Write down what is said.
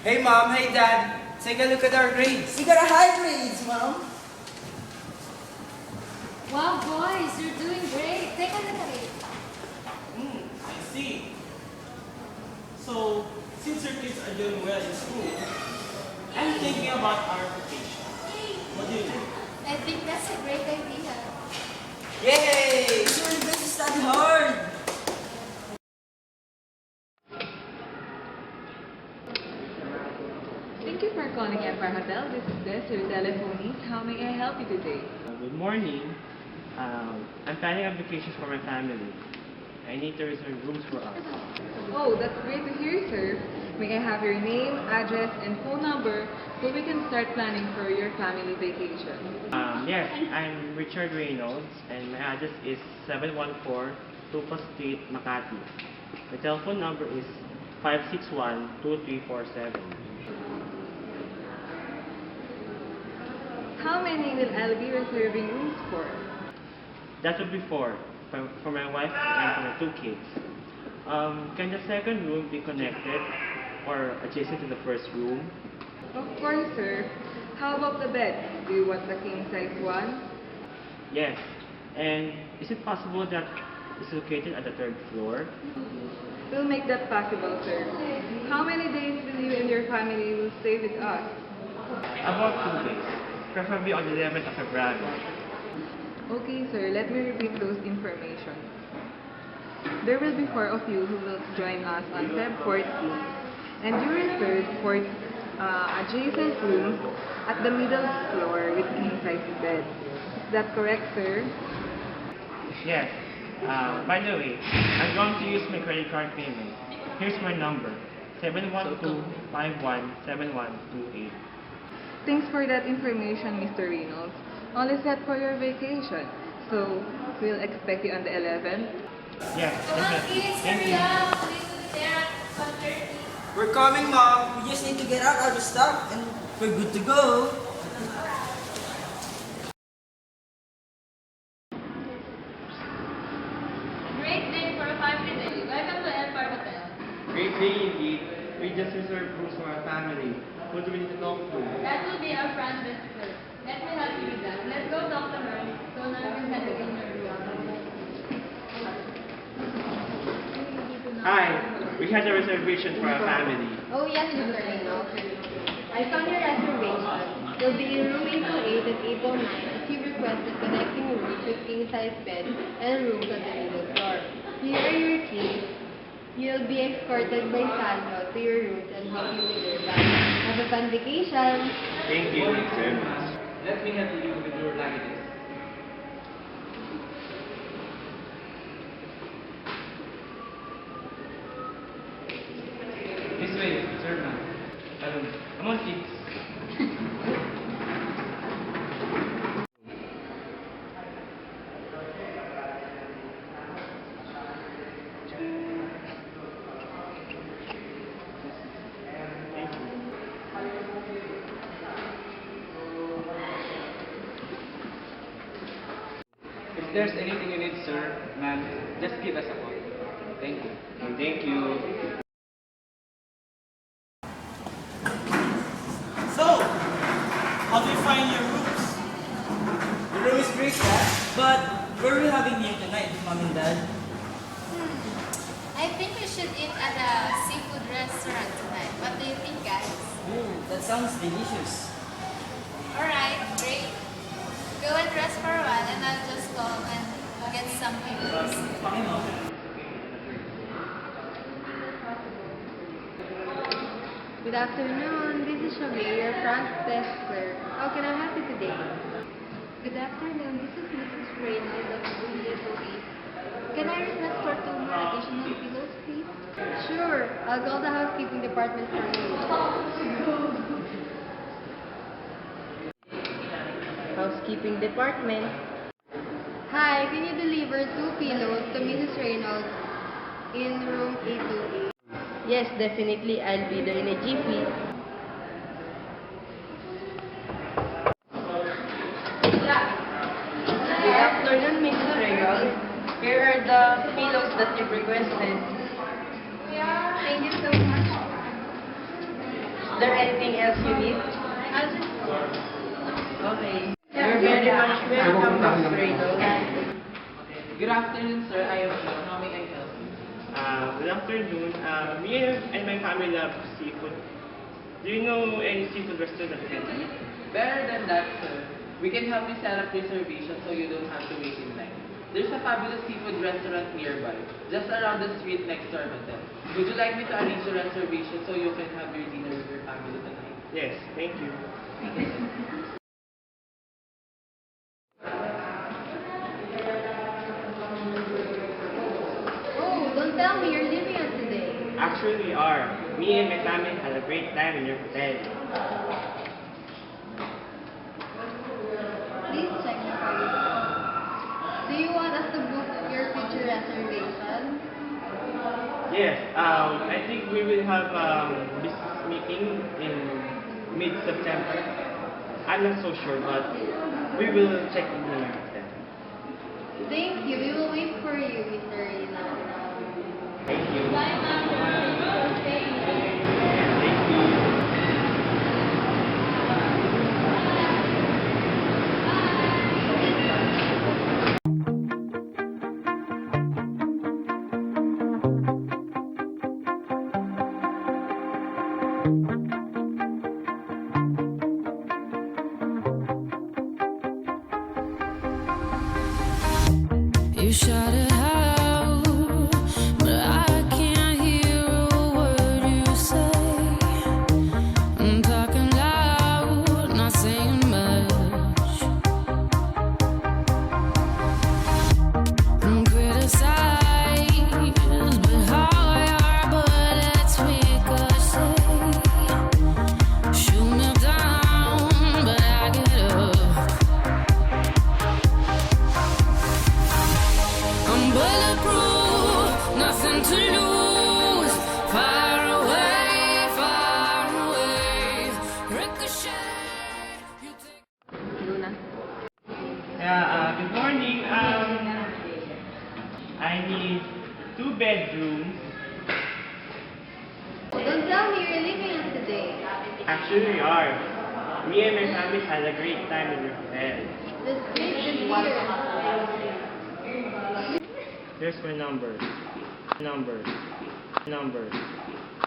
Hey mom, hey dad, take a look at our grades. We got a high grades, Mom. Wow, boys, you're doing great. Take a look at it. I see. So, since your kids are doing well in school, I'm thinking about our vacation. What do you think? I think that's a great idea. Yay! It's really good to study hard. Thank you for calling Empire Hotel. This is Des, your telephonist. How may I help you today? Good morning. I'm planning a vacation for my family. I need to reserve rooms for us. Oh, that's great to hear, sir. May I have your name, address, and phone number so we can start planning for your family vacation? Yes, I'm Richard Reynolds, and my address is 714 Tupa Street, Makati. My telephone number is 561-2347. How many will I be reserving rooms for? That would be for my wife and for my 2 kids. Can the second room be connected or adjacent to the first room? Of course, sir. How about the bed? Do you want the king-size one? Yes. And is it possible that it's located at the 3rd floor? We'll make that possible, sir. How many days will you and your family will stay with us? About 2 days, preferably on the 11th of February. Okay, sir. Let me repeat those information. There will be 4 of you who will join us on Feb 14th, and you reserved 4 adjacent rooms at the middle floor with king-size bed. Is that correct, sir? Yes. By the way, I'm going to use my credit card payment. Here's my number, 712-517128. Thanks for that information, Mr. Reynolds. All is set for your vacation. So, we'll expect you on the 11th. Yes, Come on, definitely. kids, Thank hurry you. up. Please do the there at 1:30. We're coming mom. We just need to get out our stuff and we're good to go. Great day for a family day. Welcome to Empire Hotel. Great day indeed. We just reserved rooms for our family. Who do we need to talk to? That will be our front desk clerk. Let me help you with that. Let's go talk to her so now we can send you in your room. Hi, we had a reservation for our family. Oh yes, Mr. Reynolds. I found your reservation. You'll be in room 808 and 809 as you requested connecting rooms with king-size bed and rooms on the middle floor. Here are your keys. You'll be escorted by Sandro to your rooms and help you with your bag. Have a fun vacation! Thank you very much. Let me help you with your luggages. This way, sir, ma'am. Come on, kids. If there's anything you need, sir, ma'am, just give us a call. Thank you. Thank you. So, how do you find your rooms? The room is great, Dad. But where are we having dinner tonight, Mom and Dad? I think we should eat at a seafood restaurant tonight. What do you think, guys? Ooh, that sounds delicious. Alright, great. Go and rest for a while and I'll just go and get some papers. Okay, Mom. Good afternoon. This is Shabir, your front desk clerk. How can I help you today? Good afternoon. This is Mrs. Reynolds of Juliet Oasis. Can I request for 2 more additional pillows, please? Sure. I'll call the housekeeping department for you. Housekeeping department. Hi, can you deliver 2 pillows to Mrs. Reynolds in room 828? Yes, definitely. I'll be there in a jiffy. Good afternoon, Mrs. Reynolds. Here are the pillows that you've requested. Yeah, thank you so much. Is there anything else you need? I'll just Okay. You're very much welcome, Miss Rachel. Good afternoon, sir. I am John. How may I help you? Good afternoon. Me and my family love seafood. Do you know any seafood restaurant that we can eat? Better than that, sir. We can help you set up reservation so you don't have to wait in line. There's a fabulous seafood restaurant nearby, just around the street next to our hotel. Would you like me to arrange your reservation so you can have your dinner with your family tonight? Yes, thank you. Oh, don't tell me you're leaving us today. Actually, we are. Me and my family had a great time in your hotel. Please check the policy. Do you want us to book your future reservation? Yes, I think we will have business meeting in mid-September. I'm not so sure, but we will check in your hotel. Thank you. We will wait for you, Mr. Reyna. Thank you. Bye, ma'am. Thank you. You shout it out, but I can't hear a word you say. I'm talking loud, not saying much. I'm criticized, but how your bullets ricochet. Shoot me down, but I get up. I'm bulletproof, nothing to lose. Far away, ricochet. You take Luna. Yeah, good morning. I need 2 bedrooms. Don't tell me you're leaving us today. Actually, we are. Me and my family had a great time in your hotel. That's great to hear. Here's my number.